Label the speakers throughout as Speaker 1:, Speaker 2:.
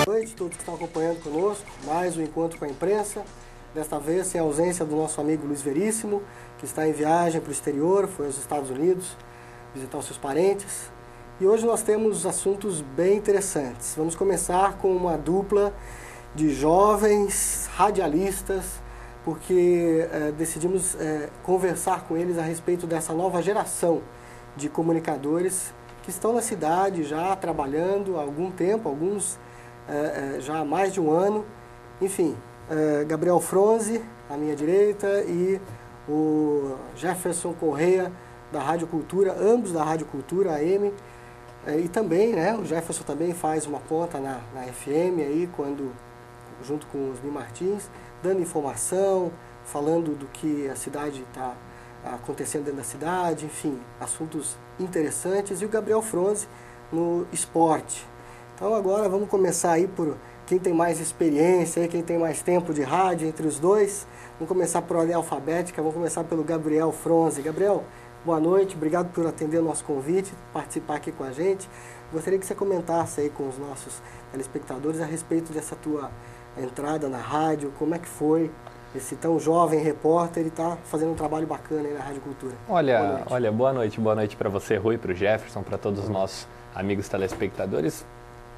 Speaker 1: Boa noite a todos que estão acompanhando conosco, mais um encontro com a imprensa. Desta vez sem a ausência do nosso amigo Luiz Veríssimo, que está em viagem para o exterior, foi aos Estados Unidos visitar os seus parentes. E hoje nós temos assuntos bem interessantes. Vamos começar com uma dupla de jovens radialistas, porque decidimos conversar com eles a respeito dessa nova geração de comunicadores que estão na cidade já trabalhando há algum tempo, alguns já há mais de um ano. Enfim, Gabriel Fronzi, à minha direita, e o Jefferson Correia, da Rádio Cultura, ambos da Rádio Cultura, AM. E também, o Jefferson também faz uma ponta na FM, aí, junto com os Osni Martins, dando informação, falando do que a cidade está acontecendo dentro da cidade, enfim, assuntos interessantes. E o Gabriel Fronzi no esporte. Então agora vamos começar aí por quem tem mais experiência, quem tem mais tempo de rádio entre os dois. Vamos começar por ordem alfabética, vamos começar pelo Gabriel Fronzi. Gabriel, boa noite, obrigado por atender o nosso convite, participar aqui com a gente. Gostaria que você comentasse aí com os nossos telespectadores a respeito dessa tua entrada na rádio, como é que foi esse tão jovem repórter, ele está fazendo um trabalho bacana aí na Rádio Cultura.
Speaker 2: Boa noite para você, Rui, para o Jefferson, para todos os nossos amigos telespectadores.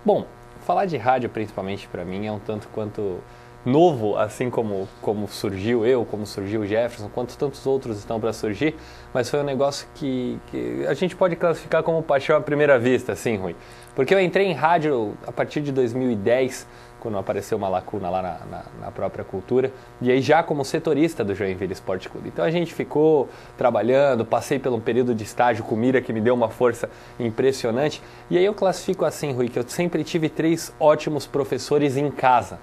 Speaker 2: Bom, falar de rádio principalmente para mim é um tanto quanto novo, assim como surgiu eu, como surgiu o Jefferson, quanto tantos outros estão para surgir, mas foi um negócio que a gente pode classificar como paixão à primeira vista, assim, Rui. Porque eu entrei em rádio a partir de 2010, quando apareceu uma lacuna lá na própria Cultura, e aí já como setorista do Joinville Esporte Clube. Então a gente ficou trabalhando, passei por um período de estágio com Mira, que me deu uma força impressionante, e aí eu classifico assim, Rui, que eu sempre tive 3 ótimos professores em casa,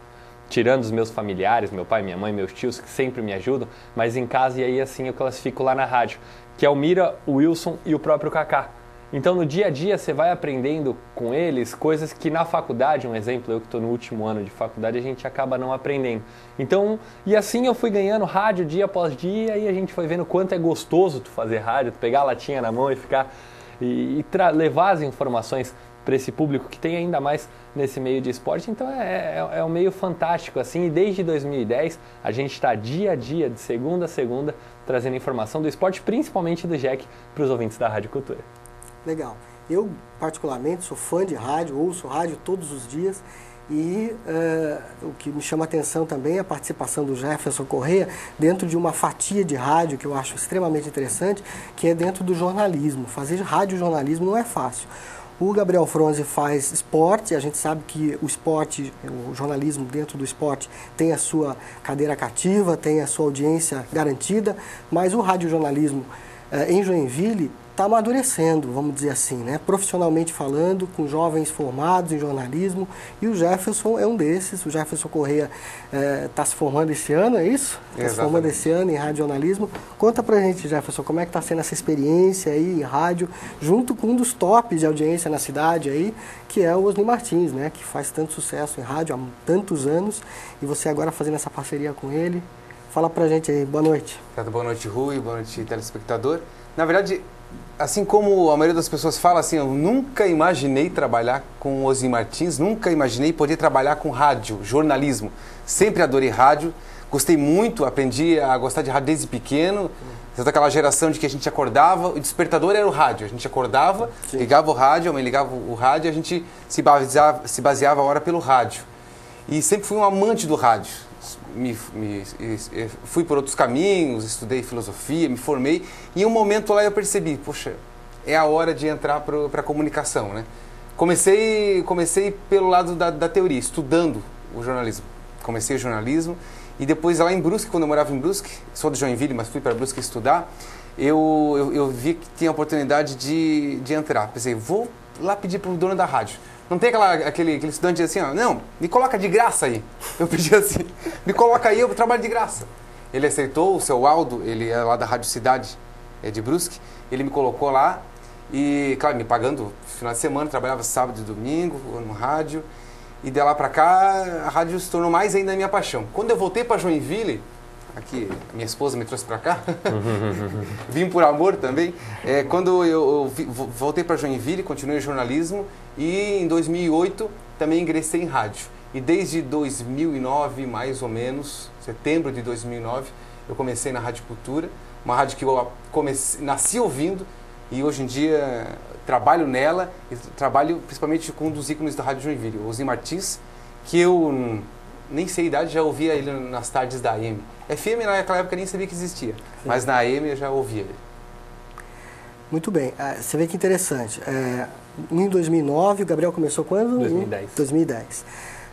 Speaker 2: tirando os meus familiares, meu pai, minha mãe, meus tios, que sempre me ajudam, mas em casa, e aí assim eu classifico lá na rádio, que é o Mira, o Wilson e o próprio Kaká. Então, no dia a dia, você vai aprendendo com eles coisas que na faculdade, um exemplo, eu que estou no último ano de faculdade, a gente acaba não aprendendo. Então, e assim eu fui ganhando rádio dia após dia, e a gente foi vendo quanto é gostoso tu fazer rádio, tu pegar a latinha na mão e ficar levar as informações para esse público que tem ainda mais nesse meio de esporte. Então, é um meio fantástico, assim, e desde 2010 a gente está dia a dia, de segunda a segunda, trazendo informação do esporte, principalmente do Jack, para os ouvintes da Rádio Cultura.
Speaker 1: Legal. Eu, particularmente, sou fã de rádio, ouço rádio todos os dias e o que me chama a atenção também é a participação do Jefferson Correia dentro de uma fatia de rádio que eu acho extremamente interessante, que é dentro do jornalismo. Fazer radiojornalismo não é fácil. O Gabriel Fronzi faz esporte, a gente sabe que o esporte, o jornalismo dentro do esporte tem a sua cadeira cativa, tem a sua audiência garantida, mas o radiojornalismo em Joinville está amadurecendo, vamos dizer assim, profissionalmente falando, com jovens formados em jornalismo, e o Jefferson é um desses. O Jefferson Correia está se formando esse ano, é isso? Está se formando esse ano em radiojornalismo. Conta pra gente, Jefferson, como é que está sendo essa experiência aí em rádio, junto com um dos tops de audiência na cidade aí, que é o Osni Martins, que faz tanto sucesso em rádio há tantos anos, e você agora fazendo essa parceria com ele. Fala pra gente aí, boa noite.
Speaker 3: Boa noite, Rui, boa noite, telespectador. Na verdade, assim como a maioria das pessoas fala, assim, eu nunca imaginei trabalhar com o Osni Martins, nunca imaginei poder trabalhar com rádio, jornalismo. Sempre adorei rádio, gostei muito, aprendi a gostar de rádio desde pequeno. Sou daquela geração de que a gente acordava, o despertador era o rádio, a gente acordava, sim, ligava o rádio, a mãe ligava o rádio, a gente se baseava a hora pelo rádio. E sempre fui um amante do rádio. Fui por outros caminhos, estudei filosofia, me formei, e em um momento lá eu percebi, poxa, é a hora de entrar para a comunicação, Comecei pelo lado da teoria, estudando o jornalismo. Comecei o jornalismo e depois lá em Brusque, quando eu morava em Brusque, sou de Joinville, mas fui para Brusque estudar, eu vi que tinha a oportunidade de entrar. Pensei, vou lá pedir para o dono da rádio. Não tem aquele estudante assim, não, me coloca de graça aí. Eu pedi assim, me coloca aí, eu trabalho de graça. Ele aceitou, o seu Aldo, ele é lá da Rádio Cidade, de Brusque, ele me colocou lá e, claro, me pagando final de semana, trabalhava sábado e domingo no rádio. E de lá pra cá, a rádio se tornou mais ainda a minha paixão. Quando eu voltei para Joinville, aqui, minha esposa me trouxe para cá, vim por amor também. Quando eu voltei para Joinville, continuei o jornalismo, e em 2008 também ingressei em rádio. E desde 2009, mais ou menos, setembro de 2009, eu comecei na Rádio Cultura, uma rádio que eu nasci ouvindo e hoje em dia trabalho nela e trabalho principalmente com um dos ícones da Rádio Joinville, o Ozzy Martins, que eu nem sei a idade, já ouvia ele nas tardes da AM. FM naquela época nem sabia que existia, mas na AM eu já ouvia ele.
Speaker 1: Muito bem, você vê que interessante. Em 2009, o Gabriel começou quando?
Speaker 2: 2010.
Speaker 1: 2010.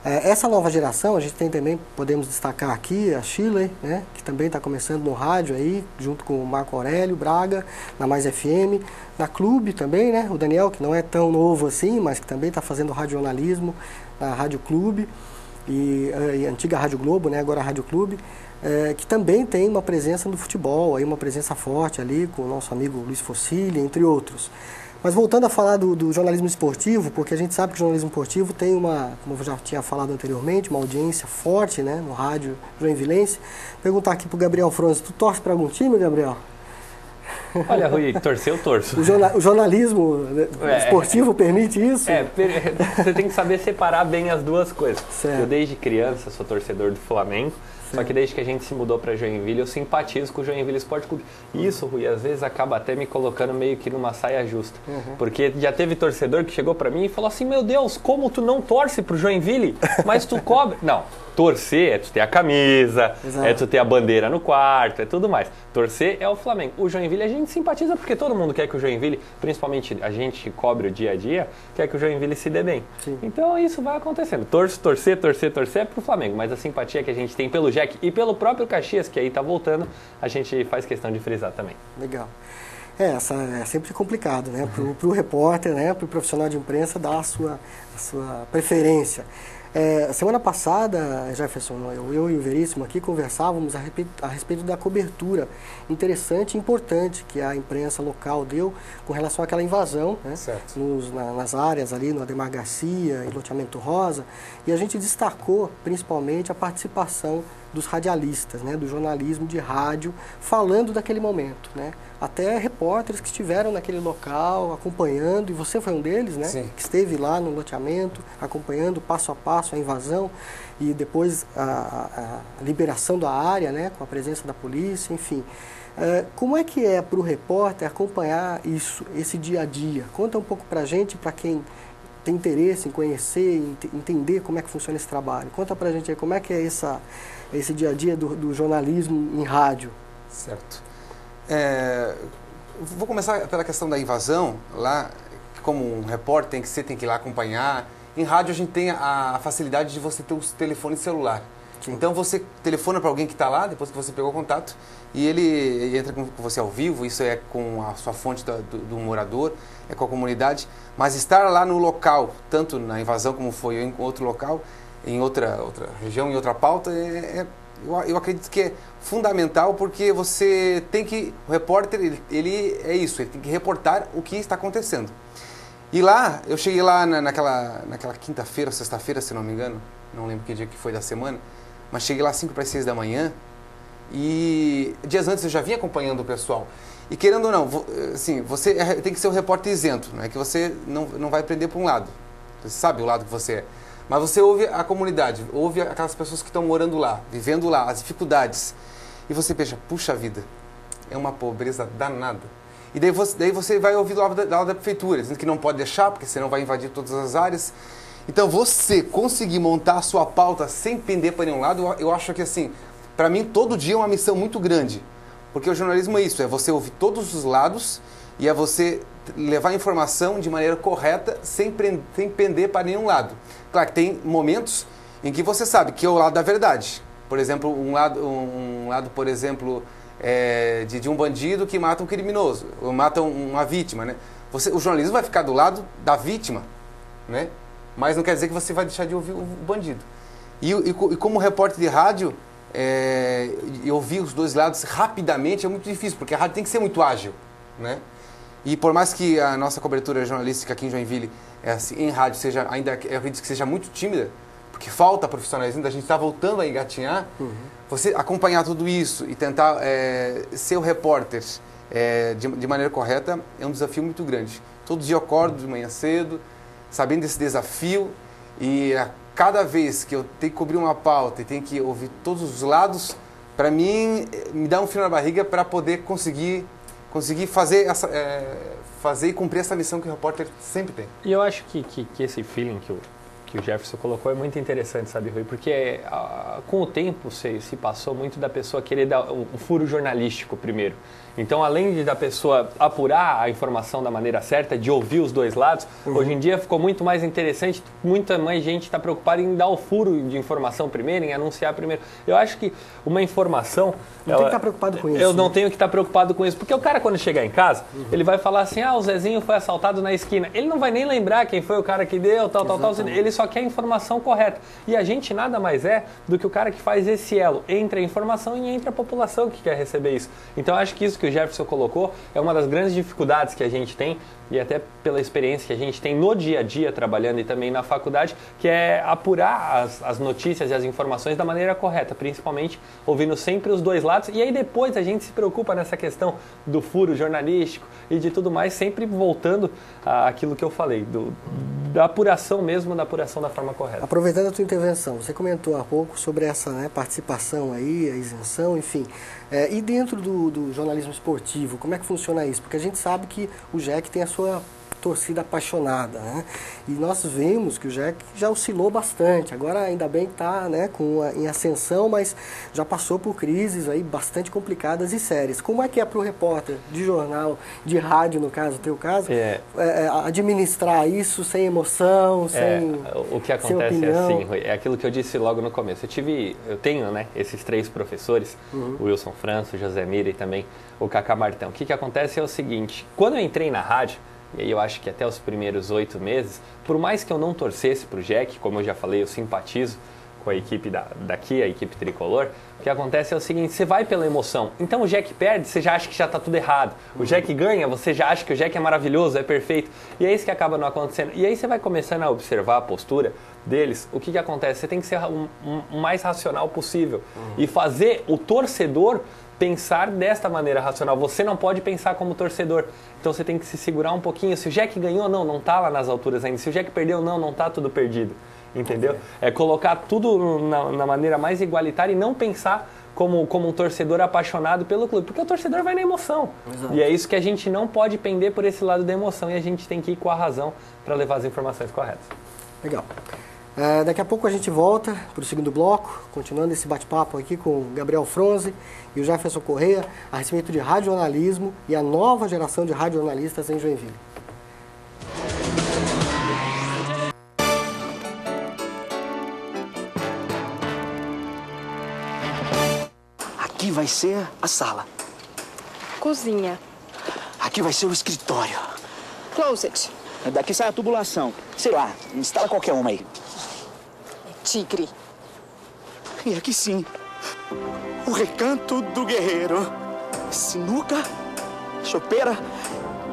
Speaker 1: Essa nova geração, a gente tem também, podemos destacar aqui, a Shirley, né, que também está começando no rádio aí, junto com o Marco Aurélio Braga, na Mais FM, na Clube também, né, o Daniel, que não é tão novo assim, mas que também está fazendo radiojornalismo na Rádio Clube, e a antiga Rádio Globo, né, agora a Rádio Clube, que também tem uma presença no futebol, aí uma presença forte ali com o nosso amigo Luiz Fossili, entre outros. Mas voltando a falar do jornalismo esportivo, porque a gente sabe que o jornalismo esportivo tem como eu já tinha falado anteriormente, uma audiência forte, né, no rádio joinvilense. Perguntar aqui para o Gabriel Franz, tu torce para algum time, Gabriel?
Speaker 2: Olha, Rui, torcer eu torço.
Speaker 1: O jornalismo esportivo permite isso?
Speaker 2: Você tem que saber separar bem as duas coisas.
Speaker 1: Certo.
Speaker 2: Eu desde criança sou torcedor do Flamengo, só que desde que a gente se mudou para Joinville, eu simpatizo com o Joinville Esporte Clube. E isso, Rui, às vezes acaba até me colocando meio que numa saia justa. Porque já teve torcedor que chegou para mim e falou assim, meu Deus, como tu não torce pro Joinville, mas tu cobre... Não, torcer é tu ter a camisa,
Speaker 1: Exato.
Speaker 2: é tu ter a bandeira no quarto, é tudo mais. Torcer é o Flamengo. O Joinville a gente simpatiza porque todo mundo quer que o Joinville, principalmente a gente que cobre o dia a dia, quer que o Joinville se dê bem.
Speaker 1: Sim.
Speaker 2: Então isso vai acontecendo. Torcer é pro Flamengo, mas a simpatia que a gente tem pelo Jack e pelo próprio Caxias, que aí tá voltando, a gente faz questão de frisar também.
Speaker 1: Legal. É sempre complicado, né? Pro repórter, né? Pro profissional de imprensa dar a sua preferência. Semana passada, Jefferson, eu e o Veríssimo aqui conversávamos a respeito da cobertura interessante e importante que a imprensa local deu com relação àquela invasão, né, nas áreas ali, no Ademar Garcia e loteamento Rosa, e a gente destacou principalmente a participação dos radialistas, né, do jornalismo de rádio, falando daquele momento, né? Até repórteres que estiveram naquele local acompanhando, e você foi um deles, né?
Speaker 3: Sim.
Speaker 1: Que esteve lá no loteamento, acompanhando passo a passo a invasão e depois a liberação da área, né? Com a presença da polícia, enfim. Como é que é para o repórter acompanhar esse dia a dia? Conta um pouco para a gente, para quem tem interesse em conhecer, entender como é que funciona esse trabalho. Conta para a gente aí como é que é esse dia a dia do jornalismo em rádio.
Speaker 3: Certo. Vou começar pela questão da invasão. Lá, como um repórter tem que ir lá acompanhar. Em rádio a gente tem a facilidade de você ter um telefone celular. Sim. Então você telefona para alguém que está lá, depois que você pegou o contato, e ele entra com você ao vivo, isso é com a sua fonte do morador, é com a comunidade. Mas estar lá no local, tanto na invasão como foi em outro local, em outra região, em outra pauta, eu acredito que é fundamental, porque você tem que... O repórter, ele é isso, ele tem que reportar o que está acontecendo. E lá, eu cheguei lá naquela quinta-feira, sexta-feira, se não me engano, não lembro que dia que foi da semana, mas cheguei lá 5 para as 6 da manhã, e dias antes eu já vinha acompanhando o pessoal. E querendo ou não, assim, você tem que ser um repórter isento, não é que você não vai prender para um lado, você sabe o lado que você é. Mas você ouve a comunidade, ouve aquelas pessoas que estão morando lá, vivendo lá, as dificuldades. E você pensa, puxa vida, é uma pobreza danada. E daí você vai ouvir do lado da prefeitura, dizendo que não pode deixar, porque senão vai invadir todas as áreas. Então você conseguir montar a sua pauta sem pender para nenhum lado, eu acho que assim, para mim todo dia é uma missão muito grande. Porque o jornalismo é isso, é você ouvir todos os lados e é você levar a informação de maneira correta, sem pender para nenhum lado. Claro que tem momentos em que você sabe que é o lado da verdade. Por exemplo, um lado por exemplo, de um bandido que mata um criminoso, ou mata uma vítima, né? O jornalismo vai ficar do lado da vítima, né? Mas não quer dizer que você vai deixar de ouvir o bandido. E como repórter de rádio, ouvir os dois lados rapidamente é muito difícil, porque a rádio tem que ser muito ágil, né? E por mais que a nossa cobertura jornalística aqui em Joinville, em rádio, eu acredito que seja muito tímida, porque falta profissionais ainda, a gente está voltando a engatinhar, você acompanhar tudo isso e tentar ser o repórter de maneira correta é um desafio muito grande. Todo dia eu acordo de manhã cedo, sabendo desse desafio, E a cada vez que eu tenho que cobrir uma pauta e tenho que ouvir todos os lados, para mim, me dá um frio na barriga para poder conseguir fazer e cumprir essa missão que o repórter sempre tem.
Speaker 2: E eu acho que esse feeling que o Jefferson colocou é muito interessante, sabe, Rui? Porque com o tempo se passou muito da pessoa querer dar um furo jornalístico primeiro. Então, além da pessoa apurar a informação da maneira certa, de ouvir os dois lados, hoje em dia ficou muito mais interessante, muita mais gente está preocupada em dar o furo de informação primeiro, em anunciar primeiro. Eu acho que uma informação...
Speaker 1: Não tem que estar preocupado com isso.
Speaker 2: Eu não tenho que estar preocupado com isso, porque o cara, quando chegar em casa, ele vai falar assim, o Zezinho foi assaltado na esquina. Ele não vai nem lembrar quem foi o cara que deu, tal. Ele só quer a informação correta. E a gente nada mais é do que o cara que faz esse elo entre a informação e entre a população que quer receber isso. Então, eu acho que isso que o Jefferson colocou é uma das grandes dificuldades que a gente tem, e até pela experiência que a gente tem no dia a dia trabalhando e também na faculdade, que é apurar as notícias e as informações da maneira correta, principalmente ouvindo sempre os dois lados, e aí depois a gente se preocupa nessa questão do furo jornalístico e de tudo mais, sempre voltando àquilo que eu falei, da apuração mesmo, da apuração da forma correta.
Speaker 1: Aproveitando a tua intervenção, você comentou há pouco sobre essa participação aí, a isenção, enfim. E dentro do jornalismo esportivo, como é que funciona isso? Porque a gente sabe que o JEC tem a sua torcida apaixonada, né? E nós vemos que o JEC já oscilou bastante, agora ainda bem que está em ascensão, mas já passou por crises aí bastante complicadas e sérias. Como é que é para o repórter de jornal, de rádio, no caso, teu caso, administrar isso sem emoção,
Speaker 2: o que acontece é assim, Rui, é aquilo que eu disse logo no começo. Eu tenho esses 3 professores, o Wilson França, o José Mira e também o Cacá Martão. O que acontece é o seguinte, quando eu entrei na rádio, e aí eu acho que até os primeiros 8 meses, por mais que eu não torcesse para o JEC, como eu já falei, eu simpatizo com a equipe daqui, a equipe tricolor, o que acontece é o seguinte, você vai pela emoção. Então o JEC perde, você já acha que já está tudo errado. O JEC ganha, você já acha que o JEC é maravilhoso, é perfeito. E é isso que acaba não acontecendo. E aí você vai começando a observar a postura deles, o que acontece? Você tem que ser o mais racional possível e fazer o torcedor pensar desta maneira racional. Você não pode pensar como torcedor. Então você tem que se segurar um pouquinho. Se o JEC ganhou, não está lá nas alturas ainda. Se o JEC perdeu, não está tudo perdido. Entendeu? É colocar tudo na maneira mais igualitária e não pensar como um torcedor apaixonado pelo clube. Porque o torcedor vai na emoção. Exato. E é isso que a gente não pode pender por esse lado da emoção. E a gente tem que ir com a razão para levar as informações corretas.
Speaker 1: Legal. Daqui a pouco a gente volta para o segundo bloco, continuando esse bate-papo aqui com o Gabriel Fronze e o Jefferson Correia a respeito de radiojornalismo e a nova geração de radiojornalistas em Joinville.
Speaker 4: Aqui vai ser a sala.
Speaker 5: Cozinha.
Speaker 4: Aqui vai ser o escritório.
Speaker 5: Closet.
Speaker 4: Daqui sai a tubulação. Sei lá, instala qualquer uma aí.
Speaker 5: Tigre.
Speaker 4: E aqui sim, o recanto do guerreiro. Sinuca, chopeira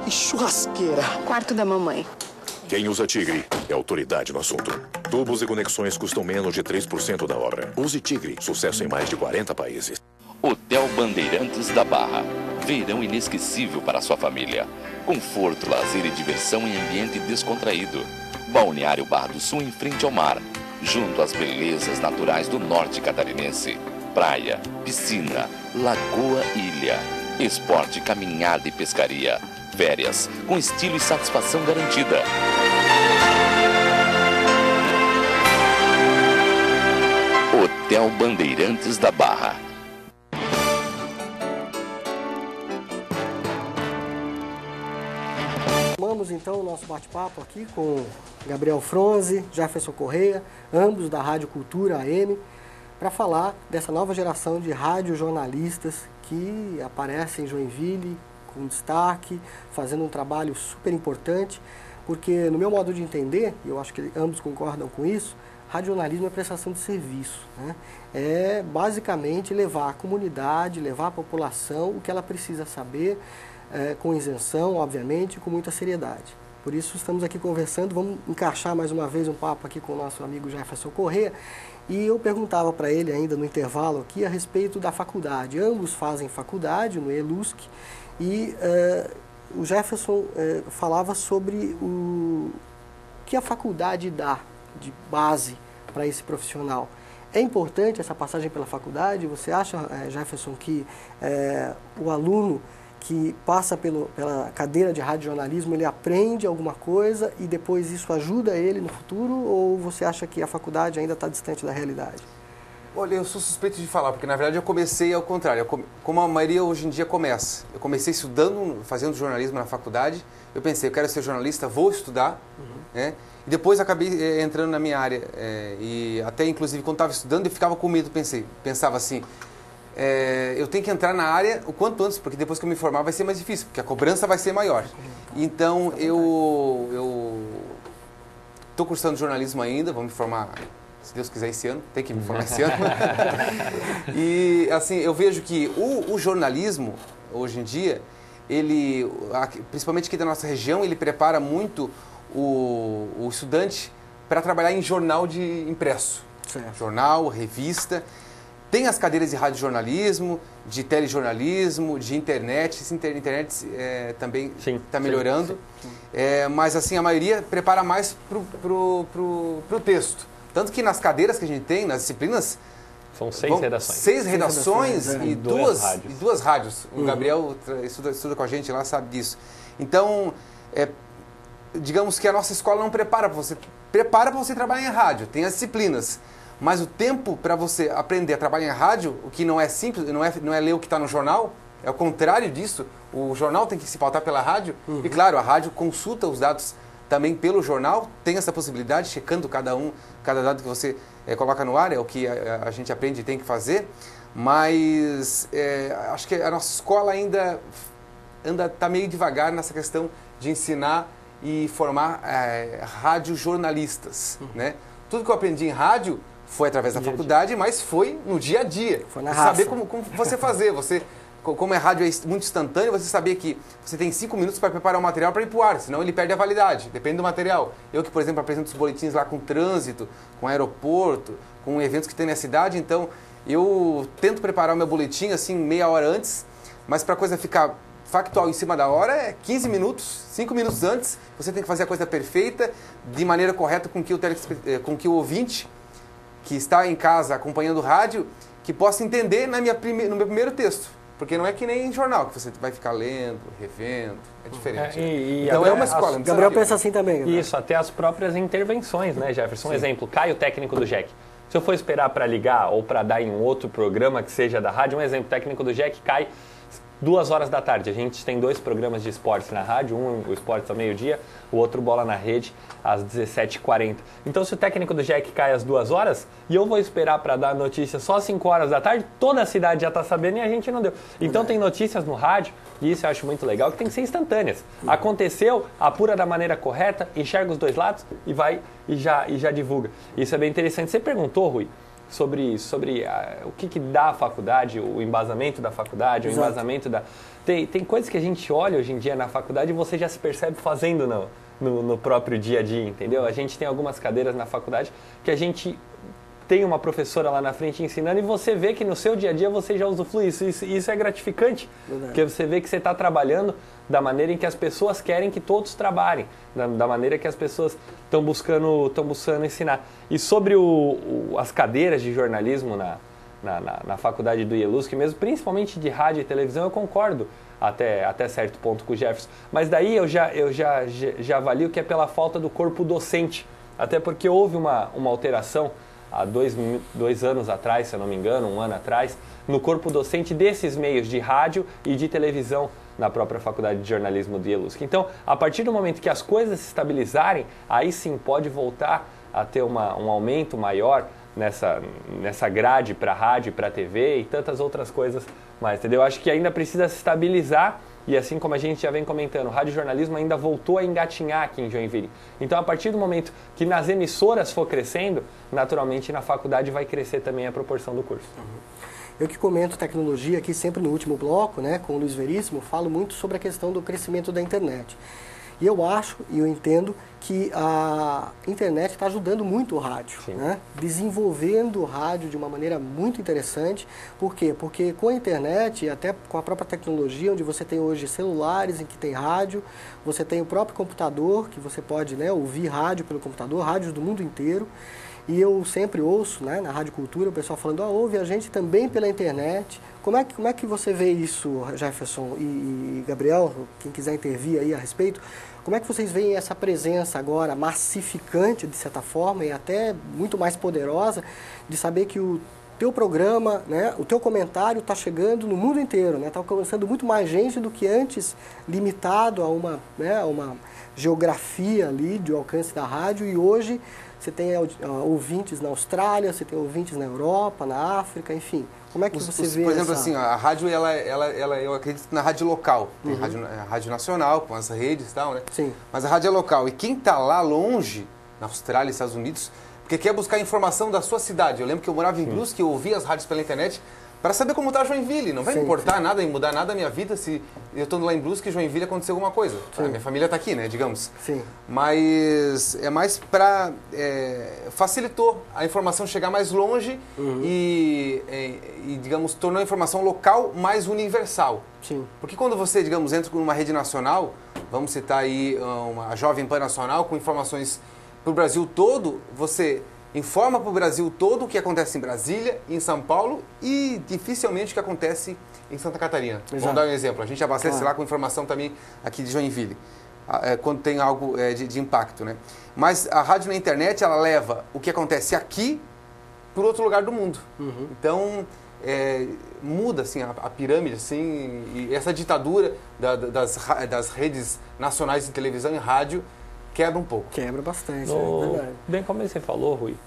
Speaker 4: e churrasqueira.
Speaker 5: Quarto da mamãe.
Speaker 6: Quem usa Tigre é autoridade no assunto. Tubos e conexões custam menos de 3% da obra. Use Tigre, sucesso em mais de 40 países.
Speaker 7: Hotel Bandeirantes da Barra. Verão inesquecível para sua família. Conforto, lazer e diversão em ambiente descontraído. Balneário Barra do Sul em frente ao mar. Junto às belezas naturais do norte catarinense. Praia, piscina, lagoa, ilha. Esporte, caminhada e pescaria. Férias, com estilo e satisfação garantida. Hotel Bandeirantes da Barra.
Speaker 1: Vamos então o nosso bate-papo aqui com Gabriel Fronze, Jefferson Correia, ambos da Rádio Cultura AM, para falar dessa nova geração de radiojornalistas que aparece em Joinville com destaque, fazendo um trabalho super importante, porque no meu modo de entender, e eu acho que ambos concordam com isso, radiojornalismo é prestação de serviço, né? É basicamente levar à comunidade, levar à população o que ela precisa saber, com isenção, obviamente, com muita seriedade. Por isso estamos aqui conversando, vamos encaixar mais uma vez um papo aqui com o nosso amigo Jefferson Correia, e eu perguntava para ele ainda no intervalo aqui a respeito da faculdade. Ambos fazem faculdade no ELUSC, e o Jefferson falava sobre o que a faculdade dá de base para esse profissional. É importante essa passagem pela faculdade? Você acha, Jefferson, que o aluno que passa pela cadeira de radiojornalismo, ele aprende alguma coisa e depois isso ajuda ele no futuro? Ou você acha que a faculdade ainda está distante da realidade?
Speaker 3: Olha, eu sou suspeito de falar, porque na verdade eu comecei ao contrário, como a maioria hoje em dia começa. Eu comecei estudando, fazendo jornalismo na faculdade, eu pensei, eu quero ser jornalista, vou estudar, né? E depois acabei entrando na minha área, e até inclusive quando estava estudando eu ficava com medo, pensava assim, eu tenho que entrar na área o quanto antes, porque depois que eu me formar vai ser mais difícil, porque a cobrança vai ser maior. Então eu estou cursando jornalismo ainda, vou me formar, se Deus quiser, esse ano, tem que me formar esse ano. E assim, eu vejo que o jornalismo, hoje em dia, ele, principalmente aqui da nossa região, ele prepara muito o estudante para trabalhar em jornal de impresso.
Speaker 1: Certo.
Speaker 3: Jornal, revista. Tem as cadeiras de radiojornalismo, de telejornalismo, de internet. Essa internet também está melhorando. Sim. Mas assim, a maioria prepara mais pro texto. Tanto que nas cadeiras que a gente tem, nas disciplinas...
Speaker 2: São 6 redações.
Speaker 3: 6 redações e duas rádios. O Gabriel estuda com a gente lá, sabe disso. Então, digamos que a nossa escola não prepara para você. Prepara para você trabalhar em rádio, tem as disciplinas. Mas o tempo para você aprender a trabalhar em rádio, o que não é simples, não é ler o que está no jornal, é o contrário disso. O jornal tem que se pautar pela rádio. E claro, a rádio consulta os dados também pelo jornal, tem essa possibilidade, checando cada dado que você coloca no ar, é o que a gente aprende e tem que fazer, mas acho que a nossa escola ainda está meio devagar nessa questão de ensinar e formar radiojornalistas, né? Tudo que eu aprendi em rádio foi através da faculdade, mas foi no dia a dia.
Speaker 1: Foi na raça.
Speaker 3: Saber como você fazer, como é rádio é muito instantâneo, você sabia que você tem 5 minutos para preparar o material para ir para o ar, senão ele perde a validade, depende do material. Eu que, por exemplo, apresento os boletins lá com trânsito, com aeroporto, com eventos que tem na cidade, então eu tento preparar o meu boletim assim meia hora antes, mas para a coisa ficar factual em cima da hora é 15 minutos, 5 minutos antes, você tem que fazer a coisa perfeita, de maneira correta com que o ouvinte que está em casa acompanhando o rádio, que possa entender no meu primeiro texto. Porque não é que nem em jornal, que você vai ficar lendo, revendo, é diferente.
Speaker 2: Então
Speaker 3: é uma escola.
Speaker 1: Gabriel pensa assim também. Gabriel.
Speaker 2: Isso, até as próprias intervenções, né, Jefferson? Um exemplo, Caio, técnico do JEC. Se eu for esperar para ligar ou para dar em um outro programa que seja da rádio, um exemplo, técnico do JEC cai 2 horas da tarde. A gente tem 2 programas de esportes na rádio, um o Esportes ao meio-dia, o outro Bola na Rede às 17h40. Então, se o técnico do JEC cai às 2 horas e eu vou esperar para dar a notícia só às 5 horas da tarde, toda a cidade já está sabendo e a gente não deu. Então, tem notícias no rádio, e isso eu acho muito legal, que tem que ser instantâneas. Aconteceu, apura da maneira correta, enxerga os 2 lados e vai e já divulga. Isso é bem interessante. Você perguntou, Rui, sobre o que dá a faculdade, o embasamento da faculdade, o embasamento da... Tem coisas que a gente olha hoje em dia na faculdade e você já se percebe fazendo no próprio dia a dia, entendeu? A gente tem algumas cadeiras na faculdade que a gente tem uma professora lá na frente ensinando e você vê que no seu dia a dia você já usufrui isso. Isso é gratificante, porque você vê que você está trabalhando da maneira em que as pessoas querem que todos trabalhem, da maneira que as pessoas estão buscando ensinar. E sobre as cadeiras de jornalismo na faculdade do IELUSC mesmo, principalmente de rádio e televisão, eu concordo até certo ponto com o Jefferson. Mas daí eu já avalio que é pela falta do corpo docente, até porque houve uma alteração há 2 anos atrás, se eu não me engano, 1 ano atrás, no corpo docente desses meios de rádio e de televisão na própria Faculdade de Jornalismo do IELUSC. Então, a partir do momento que as coisas se estabilizarem, aí sim pode voltar a ter um aumento maior nessa grade para rádio, para TV e tantas outras coisas mais, entendeu? Acho que ainda precisa se estabilizar e assim como a gente já vem comentando, o radiojornalismo ainda voltou a engatinhar aqui em Joinville. Então, a partir do momento que nas emissoras for crescendo, naturalmente na faculdade vai crescer também a proporção do curso.
Speaker 1: Eu que comento tecnologia aqui sempre no último bloco, né, com o Luiz Veríssimo, falo muito sobre a questão do crescimento da internet. E eu acho e eu entendo que a internet está ajudando muito o rádio, né? Desenvolvendo o rádio de uma maneira muito interessante. Por quê? Porque com a internet e até com a própria tecnologia, onde você tem hoje celulares em que tem rádio, você tem o próprio computador, que você pode, né, ouvir rádio pelo computador, rádios do mundo inteiro. E eu sempre ouço, né, na Rádio Cultura, o pessoal falando, ouve a gente também pela internet. Como é que você vê isso, Jefferson e Gabriel, quem quiser intervir aí a respeito? Como é que vocês veem essa presença agora massificante, de certa forma, e até muito mais poderosa, de saber que o teu programa, né, o teu comentário está chegando no mundo inteiro, né, está alcançando muito mais gente do que antes, limitado a uma geografia ali de alcance da rádio, e hoje você tem ouvintes na Austrália, você tem ouvintes na Europa, na África, enfim. Como é que você vê
Speaker 3: por exemplo,
Speaker 1: essa...
Speaker 3: assim, a rádio, eu acredito na rádio local. Tem rádio nacional, com as redes e tal, né?
Speaker 1: Sim.
Speaker 3: Mas a rádio é local. E quem está lá longe, na Austrália e Estados Unidos, porque quer buscar informação da sua cidade. Eu lembro que eu morava em Brusque, eu ouvia as rádios pela internet para saber como está Joinville. Não vai me importar nada e mudar nada a minha vida se eu estou lá em Brusque e Joinville aconteceu alguma coisa. A minha família está aqui, né, digamos.
Speaker 1: Sim.
Speaker 3: Mas é mais para... facilitou a informação chegar mais longe e, digamos, tornou a informação local mais universal.
Speaker 1: Sim.
Speaker 3: Porque quando você, digamos, entra numa rede nacional, vamos citar aí uma Jovem Pan Nacional com informações para o Brasil todo, você informa para o Brasil todo o que acontece em Brasília, em São Paulo e dificilmente o que acontece em Santa Catarina.
Speaker 1: Exato.
Speaker 3: Vamos dar um exemplo. A gente abastece lá com informação também aqui de Joinville, quando tem algo de impacto, né? Mas a rádio na internet, ela leva o que acontece aqui para outro lugar do mundo. Então, muda assim, a pirâmide, assim, e essa ditadura das redes nacionais de televisão e rádio quebra um pouco.
Speaker 1: Quebra bastante, é verdade.
Speaker 2: Bem como você falou, Rui,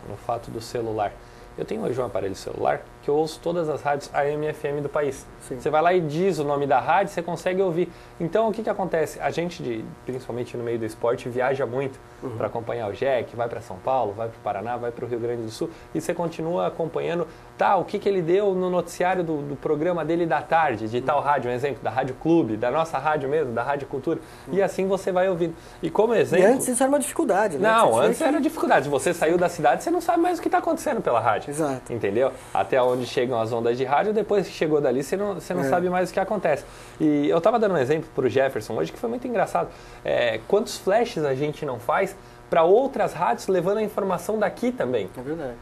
Speaker 2: no fato do celular. Eu tenho hoje um aparelho celular que eu ouço todas as rádios AM e FM do país.
Speaker 1: Sim.
Speaker 2: Você vai lá e diz o nome da rádio, você consegue ouvir. Então, o que acontece? A gente, principalmente no meio do esporte, viaja muito para acompanhar o JEC, vai para São Paulo, vai para o Paraná, vai para o Rio Grande do Sul, e você continua acompanhando, o que ele deu no noticiário do programa dele da tarde, de tal rádio, um exemplo, da Rádio Clube, da nossa rádio mesmo, da Rádio Cultura, e assim você vai ouvindo. E como exemplo...
Speaker 1: E antes isso era uma dificuldade, né?
Speaker 2: Não, antes era dificuldade. Se você saiu da cidade, você não sabe mais o que está acontecendo pela rádio.
Speaker 1: Exato.
Speaker 2: Entendeu? Até onde chegam as ondas de rádio, depois que chegou dali, você não sabe mais o que acontece. E eu estava dando um exemplo para o Jefferson hoje, que foi muito engraçado. Quantos flashes a gente não faz para outras rádios, levando a informação daqui também.
Speaker 1: É verdade.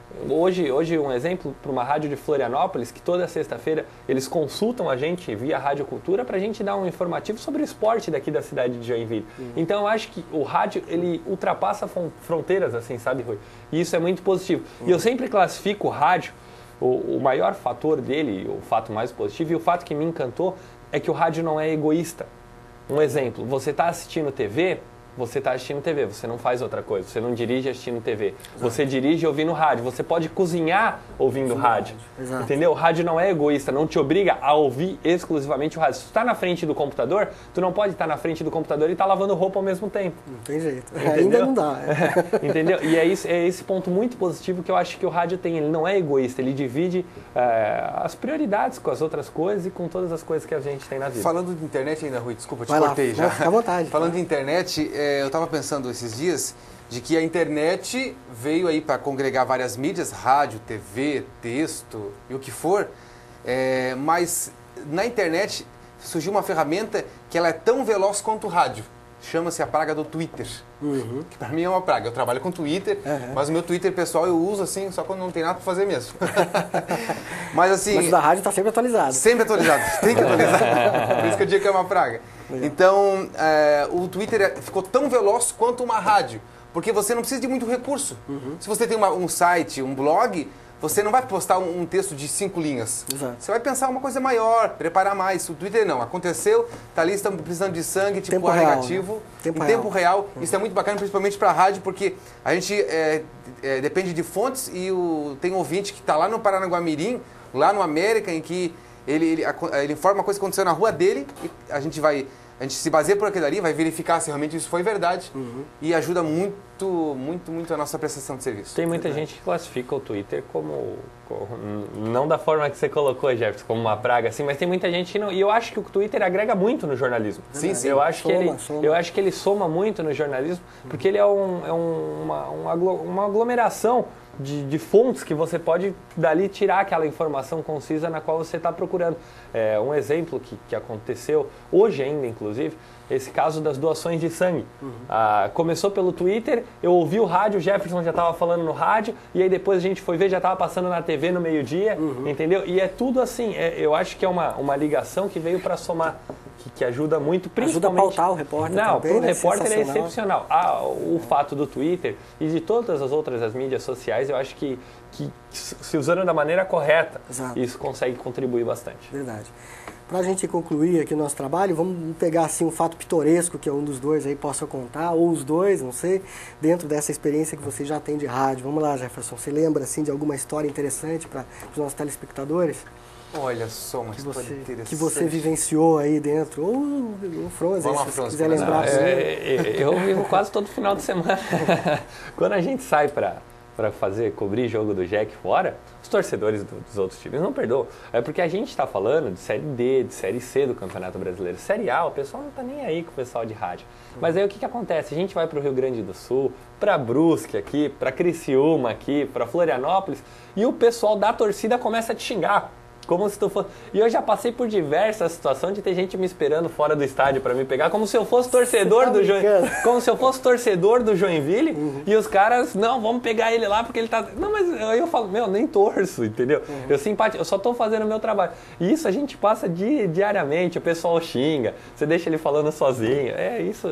Speaker 2: Hoje um exemplo para uma rádio de Florianópolis, que toda sexta-feira eles consultam a gente via Rádio Cultura para a gente dar um informativo sobre o esporte daqui da cidade de Joinville. Então eu acho que o rádio, ele ultrapassa fronteiras, assim, sabe, Rui? E isso é muito positivo. E eu sempre classifico o rádio, o maior fator dele, o fato mais positivo, e o fato que me encantou é que o rádio não é egoísta. Um exemplo, você está assistindo TV... Você está assistindo TV, você não faz outra coisa, você não dirige assistindo TV, você dirige ouvindo rádio, você pode cozinhar ouvindo rádio, entendeu? O rádio não é egoísta, não te obriga a ouvir exclusivamente o rádio. Se tu está na frente do computador, tu não pode estar na frente do computador e estar lavando roupa ao mesmo tempo.
Speaker 1: Não tem jeito,
Speaker 2: entendeu?
Speaker 1: Ainda não dá.
Speaker 2: Entendeu? E é esse ponto muito positivo que eu acho que o rádio tem, ele não é egoísta, ele divide as prioridades com as outras coisas e com todas as coisas que a gente tem na vida.
Speaker 3: Falando de internet ainda, Rui, desculpa, te
Speaker 1: Vai
Speaker 3: cortei
Speaker 1: lá,
Speaker 3: já.
Speaker 1: fica à vontade.
Speaker 3: Falando de internet, eu estava pensando esses dias de que a internet veio aí para congregar várias mídias, rádio, TV, texto e o que for, mas na internet surgiu uma ferramenta que ela é tão veloz quanto o rádio. Chama-se a praga do Twitter, que para mim é uma praga. Eu trabalho com Twitter, mas o meu Twitter pessoal eu uso assim só quando não tem nada para fazer mesmo. Mas assim...
Speaker 1: Mas o da rádio está sempre atualizado.
Speaker 3: Sempre atualizado, tem que atualizar. Por isso que eu digo que é uma praga. Então, o Twitter ficou tão veloz quanto uma rádio, porque você não precisa de muito recurso. Se você tem um site, um blog, você não vai postar um texto de 5 linhas.
Speaker 1: Exato.
Speaker 3: Você vai pensar uma coisa maior, preparar mais. O Twitter não. Aconteceu, tá ali, estamos precisando de sangue, tipo
Speaker 1: Tempo
Speaker 3: A
Speaker 1: real,
Speaker 3: negativo.
Speaker 1: né?
Speaker 3: Em tempo real. Isso é muito bacana, principalmente para a rádio, porque a gente depende de fontes e tem um ouvinte que está lá no Paranaguamirim, lá no América, em que ele informa uma coisa que aconteceu na rua dele, e a gente vai A gente se baseia por aquilo ali, vai verificar se realmente isso foi verdade e ajuda muito a nossa prestação de serviço.
Speaker 2: Tem muita gente que classifica o Twitter como, não da forma que você colocou, Jefferson, como uma praga, assim, mas tem muita gente que não... E eu acho que o Twitter agrega muito no jornalismo.
Speaker 3: Sim, sim.
Speaker 2: Eu acho que ele soma muito no jornalismo, porque ele é uma aglomeração de fontes que você pode dali tirar aquela informação concisa na qual você está procurando. Um exemplo que aconteceu hoje ainda, inclusive, esse caso das doações de sangue. Começou pelo Twitter, eu ouvi o rádio, o Jefferson já estava falando no rádio, e aí depois a gente foi ver, já estava passando na TV no meio-dia, entendeu? E é tudo assim, eu acho que é uma ligação que veio para somar, que ajuda muito, principalmente...
Speaker 1: Ajuda a pautar o repórter
Speaker 2: Não,
Speaker 1: também,
Speaker 2: para o
Speaker 1: né?
Speaker 2: repórter é excepcional. O fato do Twitter e de todas as outras mídias sociais, eu acho que se usando da maneira correta,
Speaker 1: Exato.
Speaker 2: isso consegue contribuir bastante.
Speaker 1: Verdade. Para a gente concluir aqui o nosso trabalho, vamos pegar assim um fato pitoresco que um dos dois aí possa contar, ou os dois, não sei, dentro dessa experiência que você já tem de rádio. Vamos lá, Jefferson, você lembra assim de alguma história interessante para os nossos telespectadores?
Speaker 3: Olha só, uma história interessante.
Speaker 1: Que você vivenciou aí dentro, ou o Franz, se você quiser lembrar.
Speaker 2: Eu vivo quase todo final de semana. Quando a gente sai para cobrir jogo do Jack fora, os torcedores dos outros times não perdoam. É porque a gente está falando de Série D, de Série C do Campeonato Brasileiro. Série A, o pessoal não está nem aí com o pessoal de rádio. Mas aí o que acontece? A gente vai para o Rio Grande do Sul, para Brusque aqui, para Criciúma aqui, para Florianópolis, e o pessoal da torcida começa a te xingar. Como se tu fosse... E eu já passei por diversas situações de ter gente me esperando fora do estádio para me pegar, como se eu fosse torcedor do Joinville. Como se eu fosse torcedor do Joinville, e os caras, não, vamos pegar ele lá porque ele tá... Não, mas aí eu falo, nem torço, entendeu? Eu só tô fazendo o meu trabalho. E isso a gente passa diariamente, o pessoal xinga, você deixa ele falando sozinho.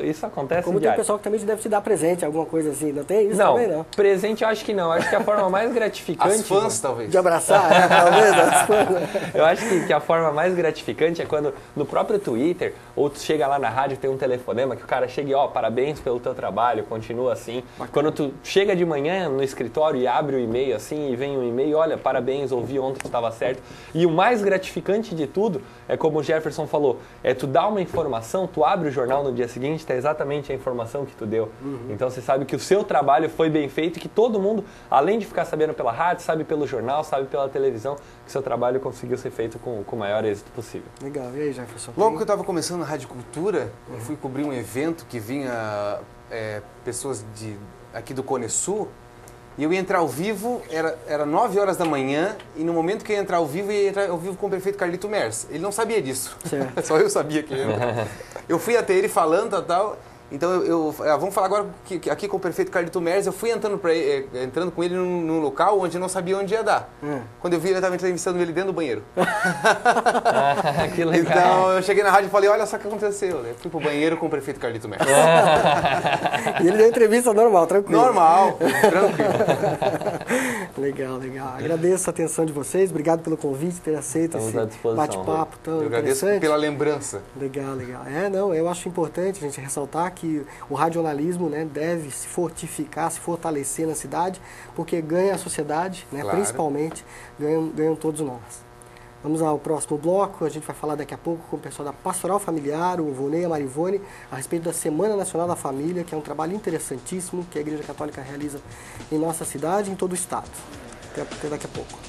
Speaker 2: Isso acontece
Speaker 1: Como
Speaker 2: diário.
Speaker 1: tem pessoal que também deve te dar presente, alguma coisa assim, não tem isso
Speaker 2: não,
Speaker 1: também, não?
Speaker 2: Presente eu acho que não. Acho que a forma mais gratificante...
Speaker 3: As fãs, talvez.
Speaker 1: De abraçar, talvez, as fãs.
Speaker 2: Eu acho que a forma mais gratificante é quando no próprio Twitter, ou tu chega lá na rádio, tem um telefonema que o cara chega e, parabéns pelo teu trabalho, continua assim. Bacana. Quando tu chega de manhã no escritório e abre o e-mail assim, e vem um e-mail, olha, parabéns, ouvi ontem que estava certo. E o mais gratificante de tudo é como o Jefferson falou, tu dá uma informação, tu abre o jornal no dia seguinte, tá exatamente a informação que tu deu. Então você sabe que o seu trabalho foi bem feito, que todo mundo, além de ficar sabendo pela rádio, sabe pelo jornal, sabe pela televisão, que o seu trabalho conseguiu ser feito com o maior êxito possível.
Speaker 1: Legal, e aí, Jefferson?
Speaker 3: Logo que eu estava começando na Rádio Cultura, eu fui cobrir um evento que vinha pessoas aqui do Cone Sul, e eu ia entrar ao vivo, era 9 horas da manhã, e no momento que eu ia entrar ao vivo, eu ia entrar ao vivo com o prefeito Carlito Mers. Ele não sabia disso, só eu sabia que ele era. Eu fui até ele falando, tal. Então, vamos falar agora aqui com o prefeito Carlito Mers. Eu fui entrando com ele num local onde eu não sabia onde ia dar. Quando eu vi, ele estava entrevistando ele dentro do banheiro.
Speaker 2: Que legal.
Speaker 3: Então, eu cheguei na rádio e falei, olha só o que aconteceu. Eu fui pro banheiro com o prefeito Carlito Mers.
Speaker 1: E ele deu entrevista normal, tranquilo.
Speaker 3: Normal, tranquilo.
Speaker 1: Legal, legal. Agradeço a atenção de vocês. Obrigado pelo convite, ter aceito esse bate-papo tão
Speaker 3: eu agradeço
Speaker 1: interessante.
Speaker 3: pela lembrança.
Speaker 1: Legal, legal. Eu acho importante a gente ressaltar que o radionalismo, né, deve se fortificar, se fortalecer na cidade, porque ganha a sociedade, né,
Speaker 3: claro.
Speaker 1: Principalmente, ganham todos nós. Vamos ao próximo bloco, a gente vai falar daqui a pouco com o pessoal da Pastoral Familiar, o Vonei e a Marivone, a respeito da Semana Nacional da Família, que é um trabalho interessantíssimo que a Igreja Católica realiza em nossa cidade e em todo o estado. Até daqui a pouco.